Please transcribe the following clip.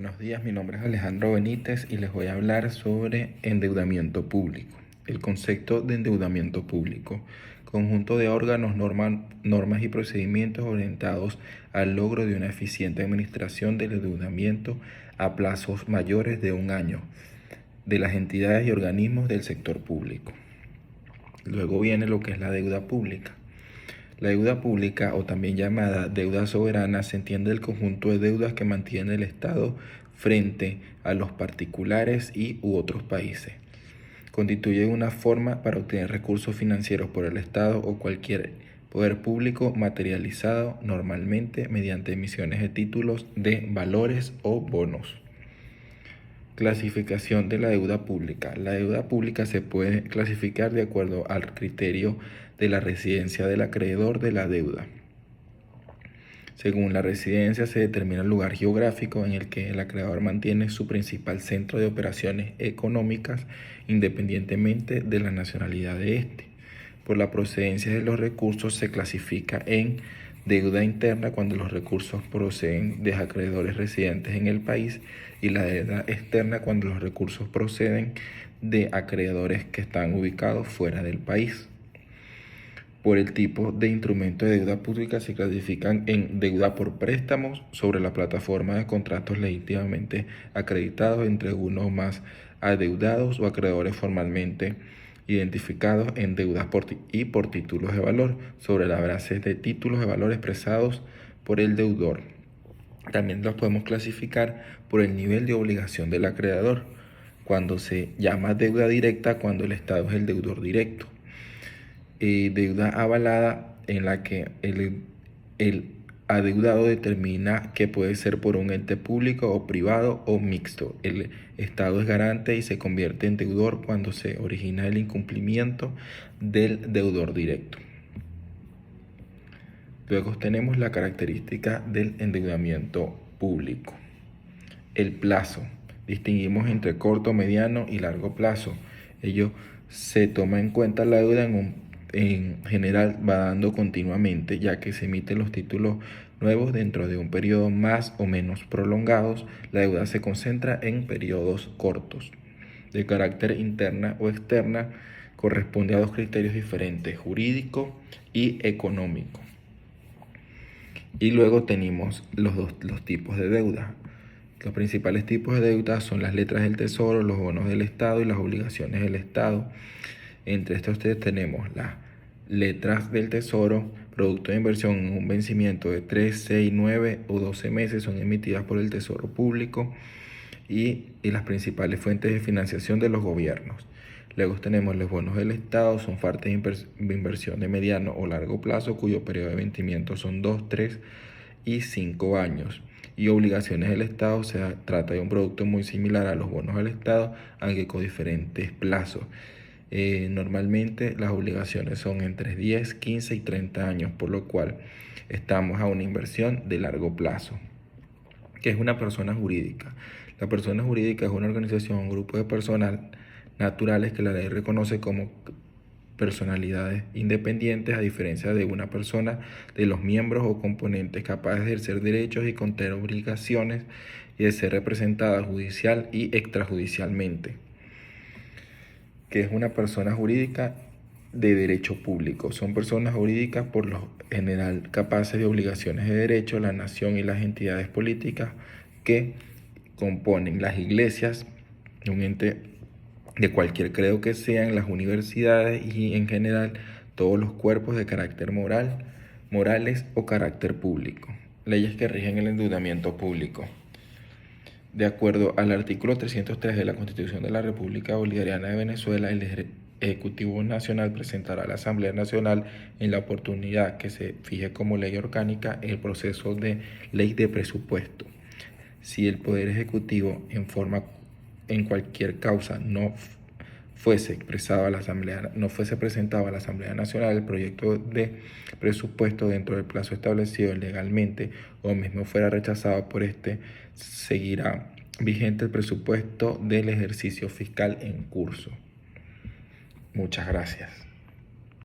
Buenos días, mi nombre es Alejandro Benítez y les voy a hablar sobre endeudamiento público. El concepto de endeudamiento público, conjunto de órganos, normas y procedimientos orientados al logro de una eficiente administración del endeudamiento a plazos mayores de un año de las entidades y organismos del sector público. Luego viene lo que es la deuda pública. La deuda pública, o también llamada deuda soberana, se entiende el conjunto de deudas que mantiene el Estado frente a los particulares u otros países. Constituye una forma para obtener recursos financieros por el Estado o cualquier poder público materializado normalmente mediante emisiones de títulos de valores o bonos. Clasificación de la deuda pública. La deuda pública se puede clasificar de acuerdo al criterio de la residencia del acreedor de la deuda. Según la residencia se determina el lugar geográfico en el que el acreedor mantiene su principal centro de operaciones económicas independientemente de la nacionalidad de éste. Por la procedencia de los recursos se clasifica en deuda interna cuando los recursos proceden de acreedores residentes en el país y la deuda externa cuando los recursos proceden de acreedores que están ubicados fuera del país. Por el tipo de instrumento de deuda pública se clasifican en deuda por préstamos sobre la plataforma de contratos legítimamente acreditados entre uno o más adeudados o acreedores formalmente identificados en deudas por títulos de valor sobre la base de títulos de valor expresados por el deudor. También los podemos clasificar por el nivel de obligación del acreedor, cuando se llama deuda directa cuando el Estado es el deudor directo. Deuda avalada, en la que el adeudado determina que puede ser por un ente público o privado o mixto. El Estado es garante y se convierte en deudor cuando se origina el incumplimiento del deudor directo. Luego tenemos la característica del endeudamiento público. El plazo. Distinguimos entre corto, mediano y largo plazo. Ello se toma en cuenta la deuda en general va dando continuamente, ya que se emiten los títulos nuevos dentro de un periodo más o menos prolongados. La deuda se concentra en periodos cortos. De carácter interna o externa, corresponde a dos criterios diferentes, jurídico y económico. Y luego tenemos los tipos de deuda. Los principales tipos de deuda son las letras del Tesoro, los bonos del Estado y las obligaciones del Estado. Entre estos tres tenemos las letras del Tesoro, producto de inversión en un vencimiento de 3, 6, 9 o 12 meses, son emitidas por el Tesoro Público y las principales fuentes de financiación de los gobiernos. Luego tenemos los bonos del Estado, son fuentes de inversión de mediano o largo plazo, cuyo periodo de vencimiento son 2, 3 y 5 años. Y obligaciones del Estado, se trata de un producto muy similar a los bonos del Estado, aunque con diferentes plazos. Normalmente las obligaciones son entre 10, 15 y 30 años, por lo cual estamos a una inversión de largo plazo. ¿Qué es una persona jurídica? La persona jurídica es una organización, un grupo de personas naturales que la ley reconoce como personalidades independientes, a diferencia de una persona, de los miembros o componentes capaces de ejercer derechos y contener obligaciones y de ser representada judicial y extrajudicialmente. Que es una persona jurídica de derecho público. Son personas jurídicas por lo general capaces de obligaciones de derecho, la nación y las entidades políticas que componen las iglesias, un ente de cualquier credo que sean, las universidades y en general todos los cuerpos de carácter morales o carácter público. Leyes que rigen el endeudamiento público. De acuerdo al artículo 303 de la Constitución de la República Bolivariana de Venezuela, el Ejecutivo Nacional presentará a la Asamblea Nacional en la oportunidad que se fije como ley orgánica el proceso de ley de presupuesto. Si el Poder Ejecutivo en cualquier causa no fuese presentado a la Asamblea Nacional el proyecto de presupuesto dentro del plazo establecido legalmente o mismo fuera rechazado por seguirá vigente el presupuesto del ejercicio fiscal en curso. Muchas gracias.